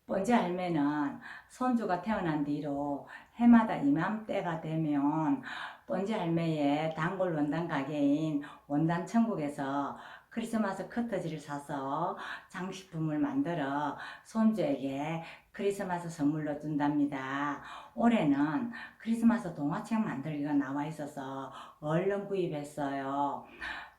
번지 할매는 손주가 태어난 뒤로 해마다 이맘때가 되면 번지 할매의 단골 원단 가게인 원단 천국에서 크리스마스 커터지를 사서 장식품을 만들어 손주에게 크리스마스 선물로 준답니다. 올해는 크리스마스 동화책 만들기가 나와 있어서 얼른 구입했어요.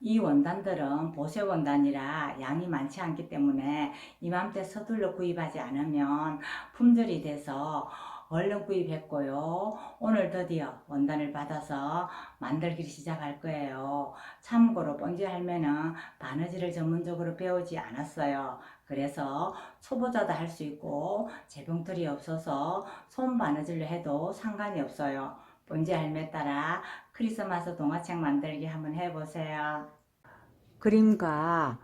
이 원단들은 보세 원단이라 양이 많지 않기 때문에 이맘때 서둘러 구입하지 않으면 품절이 돼서 얼른 구입했고요. 오늘 드디어 원단을 받아서 만들기를 시작할 거예요. 참고로 번지 할매는 바느질을 전문적으로 배우지 않았어요. 그래서 초보자도 할 수 있고 재봉틀이 없어서 손 바느질로 해도 상관이 없어요. 번지 할매 따라 크리스마스 동화책 만들기 한번 해보세요. 그림과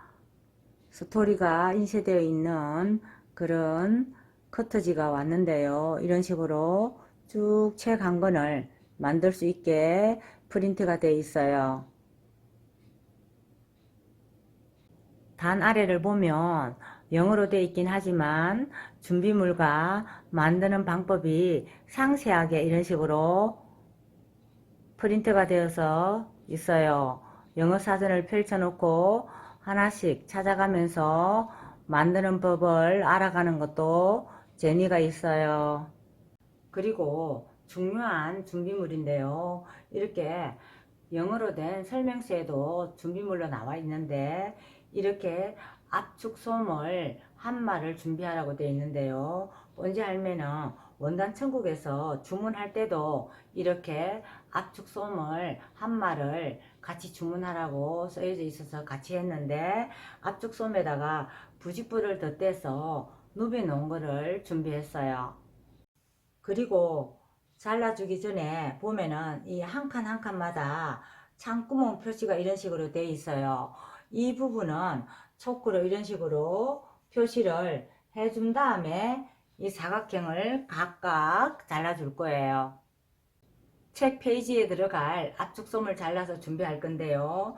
스토리가 인쇄되어 있는 그런 커터지가 왔는데요. 이런 식으로 쭉 책 한 권을 만들 수 있게 프린트가 되어 있어요. 단 아래를 보면 영어로 되어 있긴 하지만 준비물과 만드는 방법이 상세하게 이런 식으로 프린트가 되어서 있어요. 영어 사전을 펼쳐놓고 하나씩 찾아가면서 만드는 법을 알아가는 것도 재미가 있어요. 그리고 중요한 준비물인데요. 이렇게 영어로 된 설명서에도 준비물로 나와 있는데 이렇게 압축 솜을 한 마를 준비하라고 되어 있는데요. 번지 할매는 원단 천국에서 주문할 때도 이렇게 압축 솜을 한 마를 같이 주문하라고 써져 있어서 같이 했는데 압축 솜에다가 부직불을 덧대서 누벼 놓은 거를 준비했어요. 그리고 잘라주기 전에 보면은 이 한 칸 한 칸마다 창구멍 표시가 이런 식으로 되어 있어요. 이 부분은 초크로 이런 식으로 표시를 해준 다음에 이 사각형을 각각 잘라줄 거예요. 책 페이지에 들어갈 압축솜을 잘라서 준비할 건데요.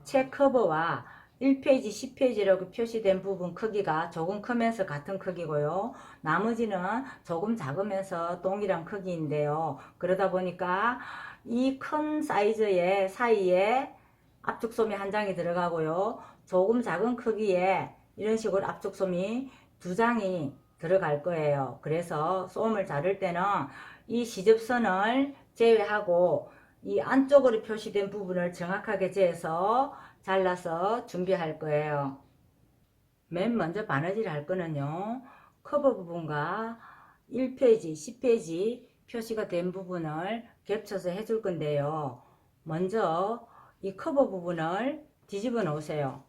책 커버와 1페이지, 10페이지라고 표시된 부분 크기가 조금 크면서 같은 크기고요. 나머지는 조금 작으면서 동일한 크기인데요. 그러다 보니까 이 큰 사이즈의 사이에 압축솜이 한 장이 들어가고요. 조금 작은 크기에 이런 식으로 압축솜이 두 장이 들어갈 거예요. 그래서 솜을 자를 때는 이 시접선을 제외하고 이 안쪽으로 표시된 부분을 정확하게 재서 잘라서 준비할 거예요. 맨 먼저 바느질 할 거는요. 커버 부분과 1페이지, 10페이지 표시가 된 부분을 겹쳐서 해줄 건데요. 먼저 이 커버 부분을 뒤집어 놓으세요.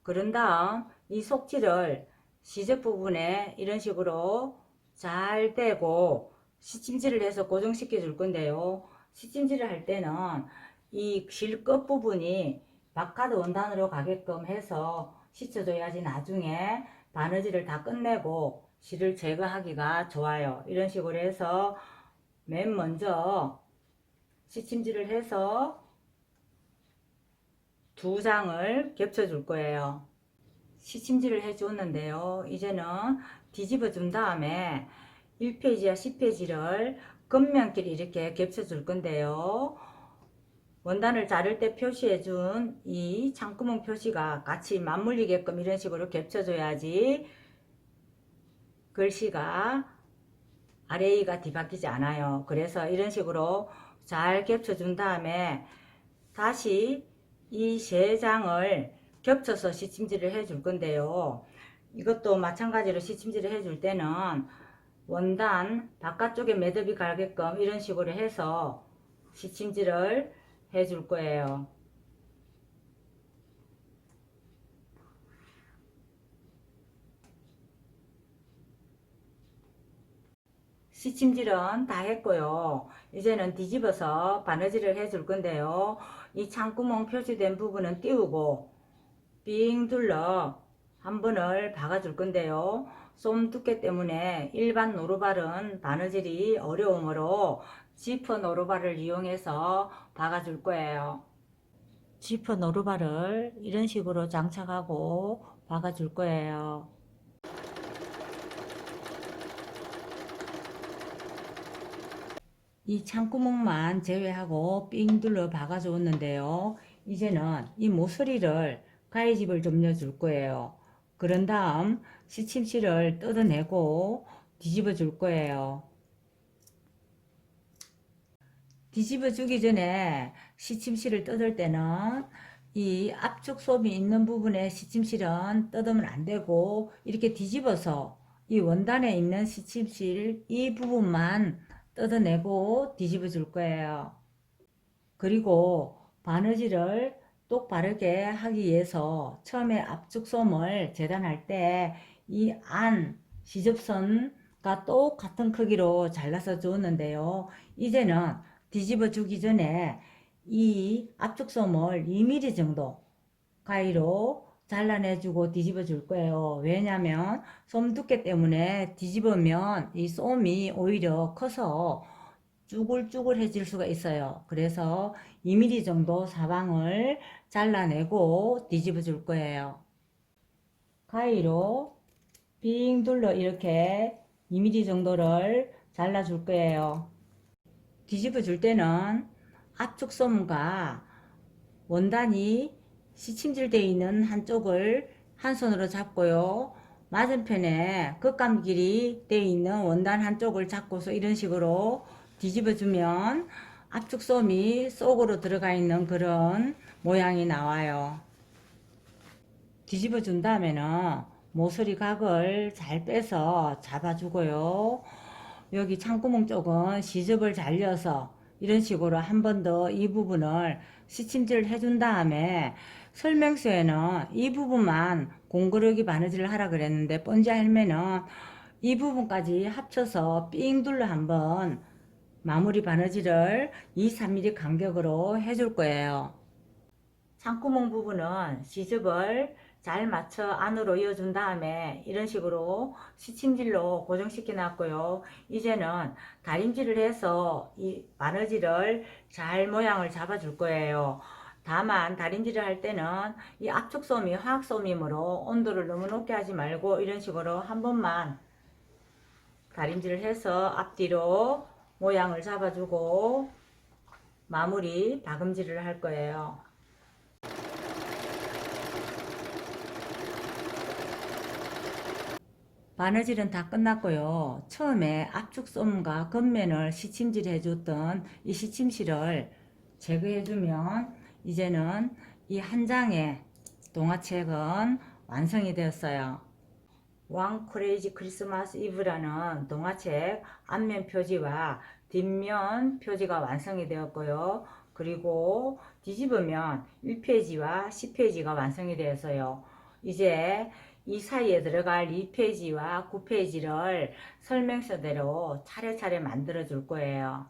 그런 다음 이 속지를 시접 부분에 이런 식으로 잘 떼고 시침질을 해서 고정시켜 줄 건데요. 시침질을 할 때는 이 실 끝 부분이 바카드 원단으로 가게끔 해서 시쳐줘야지 나중에 바느질을 다 끝내고 실을 제거하기가 좋아요. 이런 식으로 해서 맨 먼저 시침질을 해서 두 장을 겹쳐 줄 거예요. 시침질을 해 줬는데요. 이제는 뒤집어 준 다음에 1페이지와 10페이지를 겉면끼리 이렇게 겹쳐 줄 건데요. 원단을 자를 때 표시해 준 이 창구멍 표시가 같이 맞물리게끔 이런 식으로 겹쳐 줘야지 글씨가 아래위가 뒤바뀌지 않아요. 그래서 이런 식으로 잘 겹쳐 준 다음에 다시 이 세 장을 겹쳐서 시침질을 해 줄 건데요. 이것도 마찬가지로 시침질을 해 줄 때는 원단 바깥쪽에 매듭이 가게끔 이런 식으로 해서 시침질을 해 줄 거예요. 시침질은 다 했고요. 이제는 뒤집어서 바느질을 해 줄 건데요. 이 창구멍 표시된 부분은 띄우고 삥 둘러 한 번을 박아 줄 건데요. 솜 두께 때문에 일반 노루발은 바느질이 어려우므로 지퍼 노루발을 이용해서 박아 줄 거예요. 지퍼 노루발을 이런 식으로 장착하고 박아 줄 거예요. 이 창구멍만 제외하고 삥 둘러 박아 줬는데요. 이제는 이 모서리를 가위집을 좀 넣어줄 거예요. 그런 다음 시침실을 뜯어내고 뒤집어 줄 거예요. 뒤집어 주기 전에 시침실을 뜯을 때는 이 압축 솜이 있는 부분에 시침실은 뜯으면 안 되고 이렇게 뒤집어서 이 원단에 있는 시침실 이 부분만 뜯어내고 뒤집어 줄 거예요. 그리고 바느질을 똑바르게 하기 위해서 처음에 압축 솜을 재단할 때 이 안 시접선과 똑같은 크기로 잘라서 주었는데요. 이제는 뒤집어 주기 전에 이 압축 솜을 2mm 정도 가위로 잘라내주고 뒤집어 줄 거예요. 왜냐면 솜 두께 때문에 뒤집으면 이 솜이 오히려 커서 쭈글쭈글해질 수가 있어요. 그래서 2mm 정도 사방을 잘라내고 뒤집어 줄 거예요. 가위로 빙 둘러 이렇게 2mm 정도를 잘라 줄 거예요. 뒤집어 줄 때는 압축 솜과 원단이 시침질되어 있는 한쪽을 한 손으로 잡고요. 맞은편에 겉감길이 되어 있는 원단 한쪽을 잡고서 이런 식으로 뒤집어 주면 압축 솜이 속으로 들어가 있는 그런 모양이 나와요. 뒤집어 준 다음에는 모서리 각을 잘 빼서 잡아주고요. 여기 창구멍 쪽은 시접을 잘려서 이런 식으로 한 번 더 이 부분을 시침질을 해준 다음에 설명서에는 이 부분만 공그르기 바느질을 하라 그랬는데 번지 할매는 이 부분까지 합쳐서 삥 둘러 한번 마무리 바느질을 2~3mm 간격으로 해줄 거예요. 창구멍 부분은 시접을 잘 맞춰 안으로 이어준 다음에 이런 식으로 시침질로 고정시켜 놨고요. 이제는 다림질을 해서 이 바느질을 잘 모양을 잡아 줄 거예요. 다만 다림질을 할 때는 이 압축솜이 화학솜이므로 온도를 너무 높게 하지 말고 이런 식으로 한 번만 다림질을 해서 앞뒤로 모양을 잡아주고 마무리 박음질을 할 거예요. 바느질은 다 끝났고요. 처음에 압축솜과 겉면을 시침질 해줬던 이 시침실을 제거해주면 이제는 이 한 장의 동화책은 완성이 되었어요. 왕 크레이지 크리스마스 이브라는 동화책 앞면 표지와 뒷면 표지가 완성이 되었고요. 그리고 뒤집으면 1페이지와 10페이지가 완성이 되었어요. 이제 이 사이에 들어갈 2페이지와 9페이지를 설명서대로 차례차례 만들어 줄 거예요.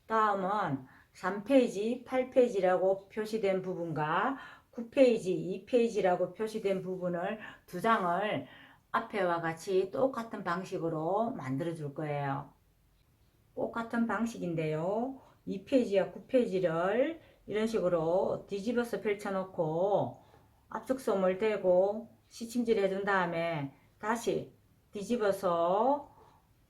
다음은 3페이지, 8페이지라고 표시된 부분과 9페이지, 2페이지라고 표시된 부분을 두 장을 앞에와 같이 똑같은 방식으로 만들어 줄 거예요. 똑같은 방식인데요. 2페이지와 9페이지를 이런 식으로 뒤집어서 펼쳐놓고 압축솜을 대고 시침질 해준 다음에 다시 뒤집어서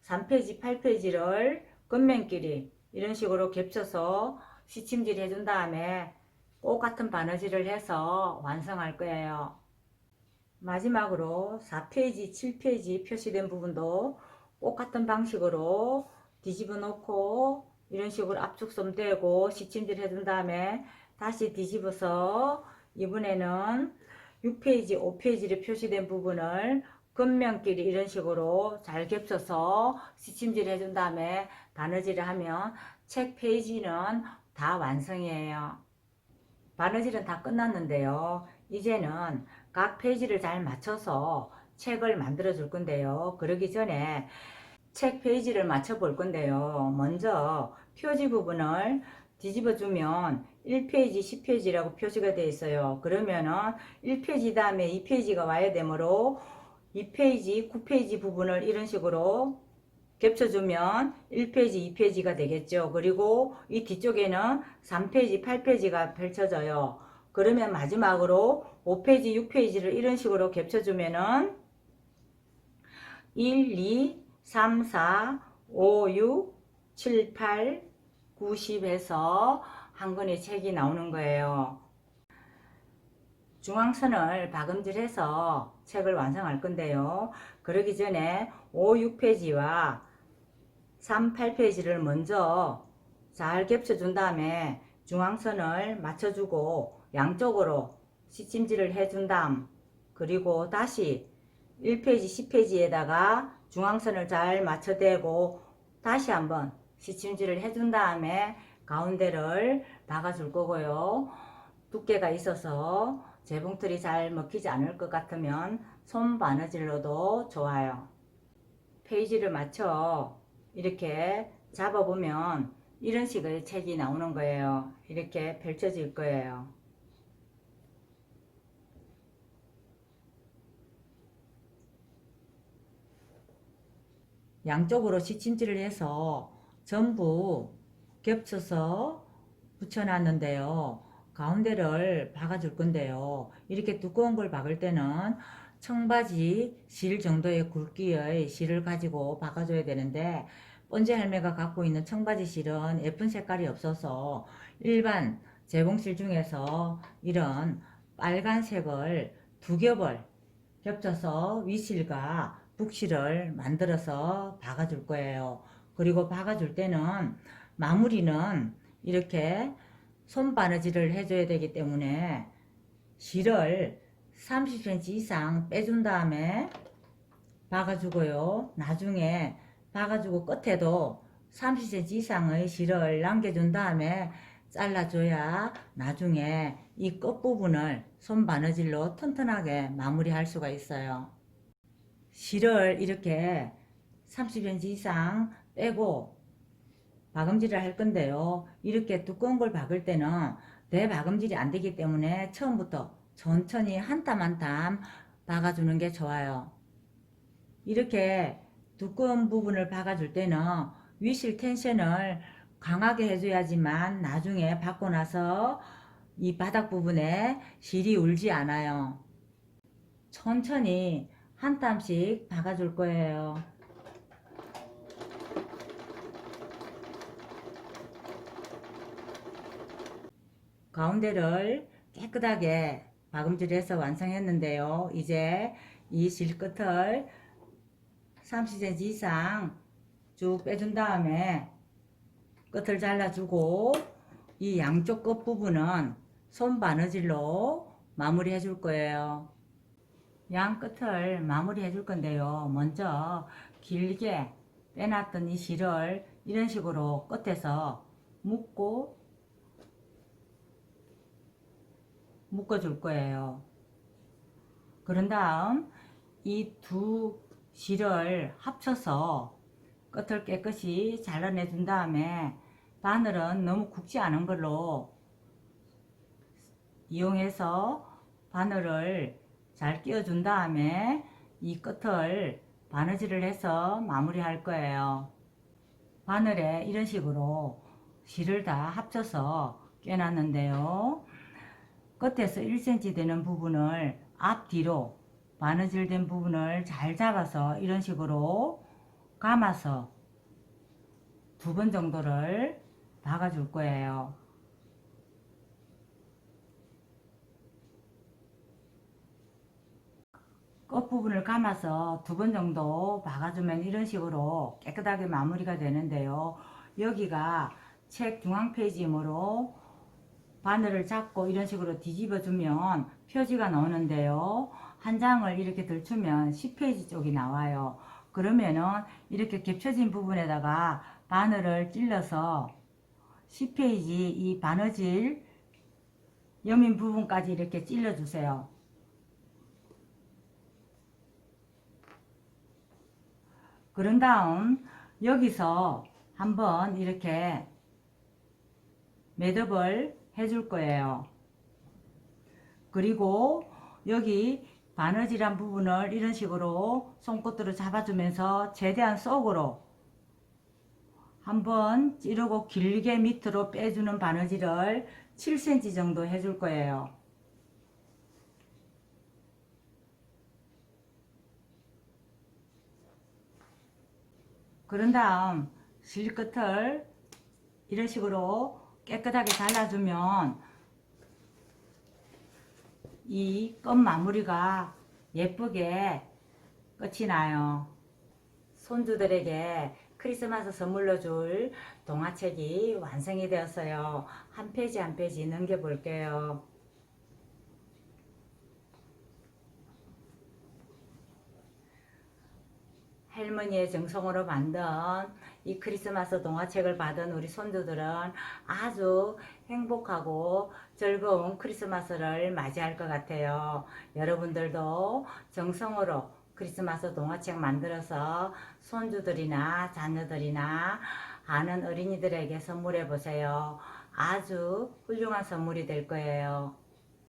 3페이지, 8페이지를 겉면끼리 이런 식으로 겹쳐서 시침질 해준 다음에 똑같은 바느질을 해서 완성할 거예요. 마지막으로 4페이지, 7페이지 표시된 부분도 똑같은 방식으로 뒤집어 놓고 이런 식으로 압축솜 대고 시침질 해준 다음에 다시 뒤집어서 이번에는 6페이지, 5페이지로 표시된 부분을 겉면끼리 이런 식으로 잘 겹쳐서 시침질 해준 다음에 바느질을 하면 책 페이지는 다 완성이에요. 바느질은 다 끝났는데요. 이제는 각 페이지를 잘 맞춰서 책을 만들어 줄 건데요. 그러기 전에 책 페이지를 맞춰 볼 건데요. 먼저 표지 부분을 뒤집어 주면 1페이지, 10페이지라고 표시가 되어 있어요. 그러면은 1페이지 다음에 2페이지가 와야 되므로 2페이지, 9페이지 부분을 이런 식으로 겹쳐주면 1페이지, 2페이지가 되겠죠. 그리고 이 뒤쪽에는 3페이지, 8페이지가 펼쳐져요. 그러면 마지막으로 5페이지, 6페이지를 이런 식으로 겹쳐주면은 1, 2, 3, 4, 5, 6, 7, 8, 90에서 한 권의 책이 나오는 거예요. 중앙선을 박음질해서 책을 완성할 건데요. 그러기 전에 5, 6페이지와 3, 8페이지를 먼저 잘 겹쳐준 다음에 중앙선을 맞춰주고 양쪽으로 시침질을 해준 다음, 그리고 다시 1페이지, 10페이지에다가 중앙선을 잘 맞춰대고 다시 한번 시침질을 해준 다음에 가운데를 박아줄 거고요. 두께가 있어서 재봉틀이 잘 먹히지 않을 것 같으면 손 바느질로도 좋아요. 페이지를 맞춰 이렇게 잡아보면 이런 식의 책이 나오는 거예요. 이렇게 펼쳐질 거예요. 양쪽으로 시침질을 해서 전부 겹쳐서 붙여놨는데요. 가운데를 박아줄 건데요. 이렇게 두꺼운 걸 박을 때는 청바지 실 정도의 굵기의 실을 가지고 박아줘야 되는데, 번지 할매가 갖고 있는 청바지 실은 예쁜 색깔이 없어서 일반 재봉실 중에서 이런 빨간색을 두 겹을 겹쳐서 위실과 북실을 만들어서 박아줄 거예요. 그리고 박아줄 때는 마무리는 이렇게 손바느질을 해줘야 되기 때문에 실을 30cm 이상 빼준 다음에 박아주고요. 나중에 박아주고 끝에도 30cm 이상의 실을 남겨준 다음에 잘라줘야 나중에 이 끝부분을 손바느질로 튼튼하게 마무리할 수가 있어요. 실을 이렇게 30cm 이상 빼고 박음질을 할 건데요. 이렇게 두꺼운 걸 박을 때는 대박음질이 안 되기 때문에 처음부터 천천히 한 땀 한 땀 박아주는 게 좋아요. 이렇게 두꺼운 부분을 박아줄 때는 위실 텐션을 강하게 해줘야지만 나중에 박고 나서 이 바닥 부분에 실이 울지 않아요. 천천히 한 땀씩 박아줄 거예요. 가운데를 깨끗하게 박음질해서 완성했는데요. 이제 이 실끝을 30cm 이상 쭉 빼준 다음에 끝을 잘라주고 이 양쪽 끝 부분은 손 바느질로 마무리 해줄 거예요. 양 끝을 마무리 해줄 건데요. 먼저 길게 빼놨던 이 실을 이런 식으로 끝에서 묶어줄 거예요. 그런 다음 이 두 실을 합쳐서 끝을 깨끗이 잘라내 준 다음에 바늘은 너무 굵지 않은 걸로 이용해서 바늘을 잘 끼워 준 다음에 이 끝을 바느질을 해서 마무리 할 거예요. 바늘에 이런 식으로 실을 다 합쳐서 껴놨는데요. 끝에서 1cm 되는 부분을 앞뒤로 바느질 된 부분을 잘 잡아서 이런 식으로 감아서 2번 정도를 박아줄 거예요. 끝부분을 감아서 2번 정도 박아주면 이런 식으로 깨끗하게 마무리가 되는데요. 여기가 책 중앙 페이지이므로 바늘을 잡고 이런 식으로 뒤집어주면 표지가 나오는데요. 한 장을 이렇게 들추면 10페이지 쪽이 나와요. 그러면은 이렇게 겹쳐진 부분에다가 바늘을 찔러서 10페이지 이 바느질 여민 부분까지 이렇게 찔러주세요. 그런 다음 여기서 한번 이렇게 매듭을 해줄 거예요. 그리고 여기 바느질한 부분을 이런 식으로 손끝으로 잡아주면서 최대한 속으로 한번 찌르고 길게 밑으로 빼주는 바느질을 7cm 정도 해줄 거예요. 그런 다음 실끝을 이런 식으로 깨끗하게 잘라주면 이 끝 마무리가 예쁘게 끝이 나요. 손주들에게 크리스마스 선물로 줄 동화책이 완성이 되었어요. 한 페이지 한 페이지 넘겨볼게요. 할머니의 정성으로 만든 이 크리스마스 동화책을 받은 우리 손주들은 아주 행복하고 즐거운 크리스마스를 맞이할 것 같아요. 여러분들도 정성으로 크리스마스 동화책 만들어서 손주들이나 자녀들이나 아는 어린이들에게 선물해 보세요. 아주 훌륭한 선물이 될 거예요.